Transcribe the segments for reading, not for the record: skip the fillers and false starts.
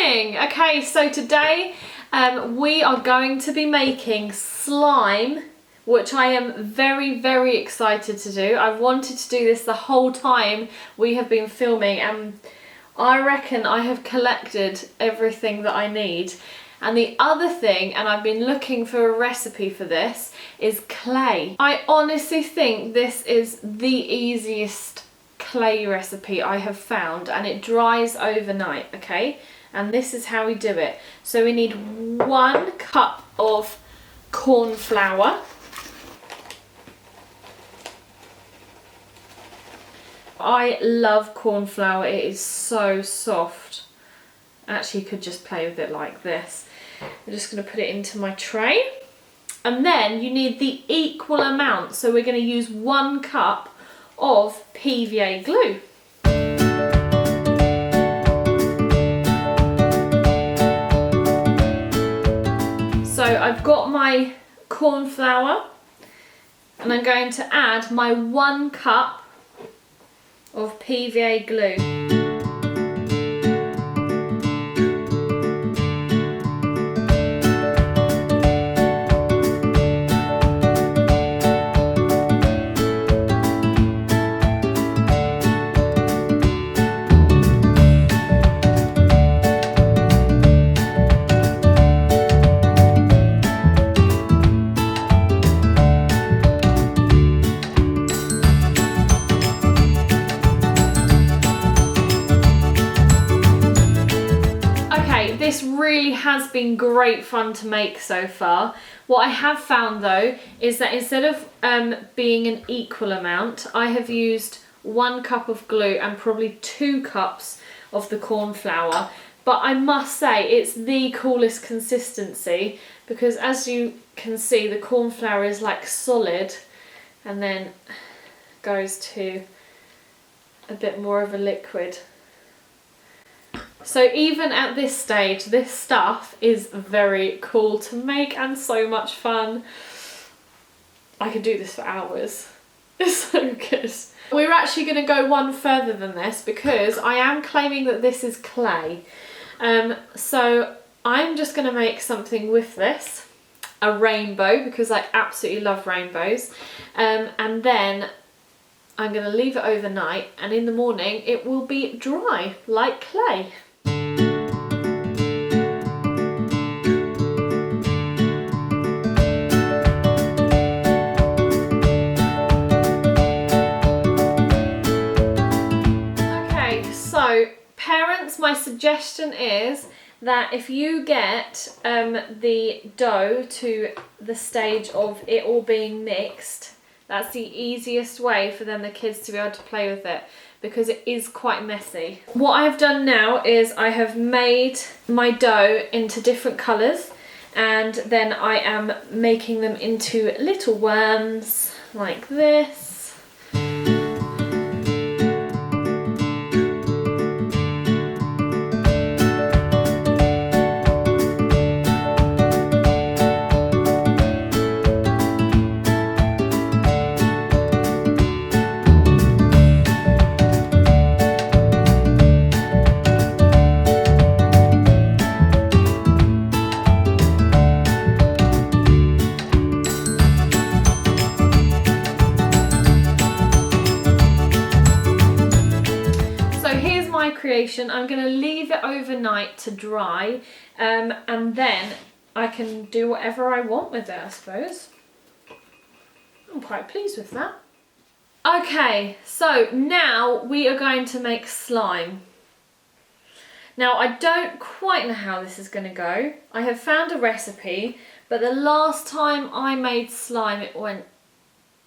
morning. Okay, so today we are going to be making slime, which I am very, very excited to do. I've wanted to do this the whole time we have been filming, and I reckon I have collected everything that I need. And the other thing, and I've been looking for a recipe for this, is clay. I honestly think this is the easiest clay recipe I have found, and it dries overnight, okay? And this is how we do it. So we need 1 cup of corn flour. I love corn flour, it is so soft. Actually, you could just play with it like this. I'm just going to put it into my tray. And then you need the equal amount. So we're going to use 1 cup of PVA glue. So I've got my corn flour, and I'm going to add my 1 cup of PVA glue. This really has been great fun to make so far. What I have found though is that instead of being an equal amount, I have used 1 cup of glue and probably 2 cups of the corn flour. But I must say it's the coolest consistency, because as you can see, the corn flour is like solid and then goes to a bit more of a liquid. So even at this stage, this stuff is very cool to make and so much fun. I could do this for hours. It's so good. We're actually going to go one further than this, because I am claiming that this is clay. So I'm just going to make something with this. A rainbow, because I absolutely love rainbows. And then I'm going to leave it overnight, and in the morning it will be dry like clay. So parents, my suggestion is that if you get the dough to the stage of it all being mixed, that's the easiest way for the kids to be able to play with it, because it is quite messy. What I've done now is I have made my dough into different colours, and then I am making them into little worms like this. Creation. I'm going to leave it overnight to dry, and then I can do whatever I want with it, I suppose. I'm quite pleased with that. Okay, so now we are going to make slime. Now I don't quite know how this is going to go. I have found a recipe, but the last time I made slime it went,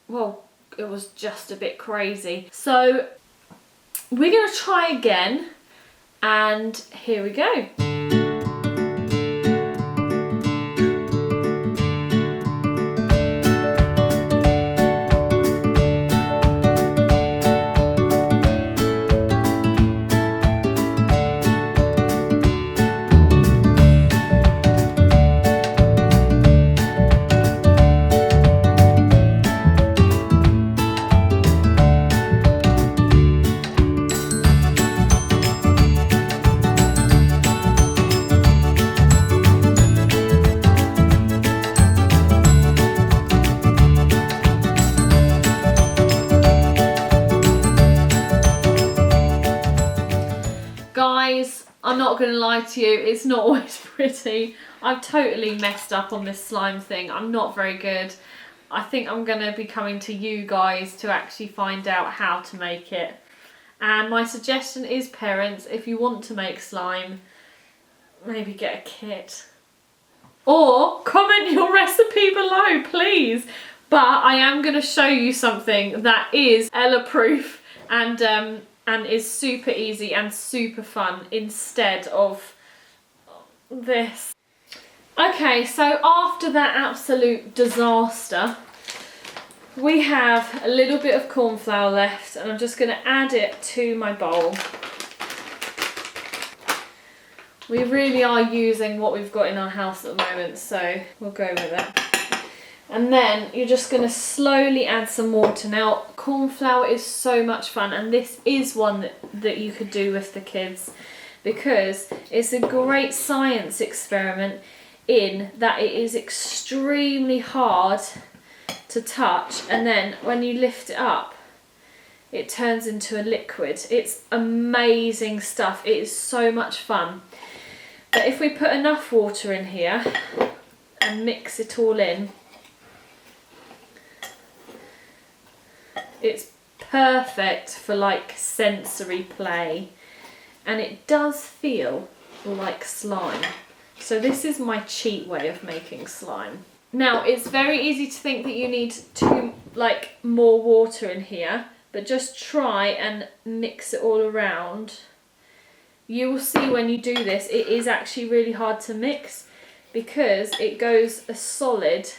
well, it was just a bit crazy. So we're going to try again, and here we go. Guys, I'm not going to lie to you, it's not always pretty. I've totally messed up on this slime thing. I'm not very good. I think I'm going to be coming to you guys to actually find out how to make it. And my suggestion is, parents, if you want to make slime, maybe get a kit. Or comment your recipe below, please. But I am going to show you something that is Ella proof and is super easy and super fun instead of this. Okay, so after that absolute disaster, we have a little bit of corn flour left, and I'm just going to add it to my bowl. We really are using what we've got in our house at the moment, so we'll go with it. And then you're just going to slowly add some water. Now, corn flour is so much fun, and this is one that you could do with the kids because it's a great science experiment in that it is extremely hard to touch, and then when you lift it up, it turns into a liquid. It's amazing stuff. It is so much fun. But if we put enough water in here and mix it all in, it's perfect for like sensory play, and it does feel like slime. So this is my cheat way of making slime. Now, it's very easy to think that you need more water in here, but just try and mix it all around. You will see when you do this, it is actually really hard to mix because it goes a solid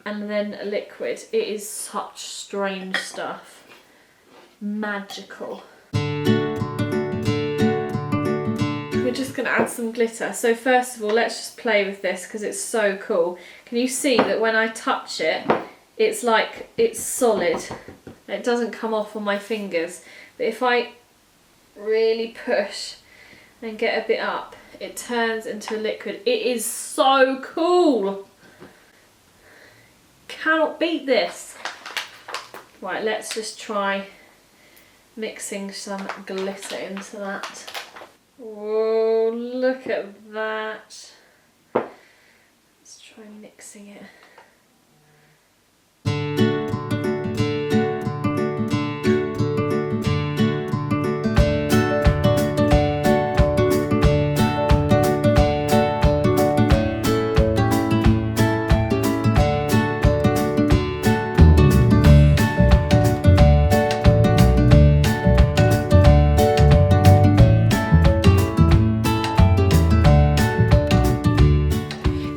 and then a liquid. It is such strange stuff. Magical. We're just going to add some glitter. So first of all, let's just play with this because it's so cool. Can you see that when I touch it, it's like it's solid. It doesn't come off on my fingers. But if I really push and get a bit up, it turns into a liquid. It is so cool. Cannot beat this. Right, let's just try mixing some glitter into that. Whoa, look at that. Let's try mixing it.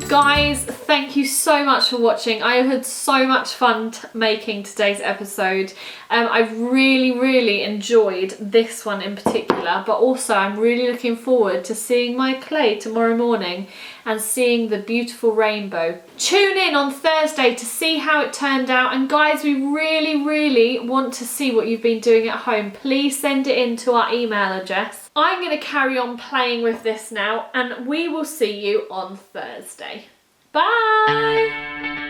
Guys, thank you so much for watching. I had so much fun making today's episode. I've really enjoyed this one in particular, but also I'm really looking forward to seeing my clay tomorrow morning and seeing the beautiful rainbow. Tune in on Thursday to see how it turned out, and guys, we really want to see what you've been doing at home. Please send it in to our email address. I'm going to carry on playing with this now, and we will see you on Thursday. Bye!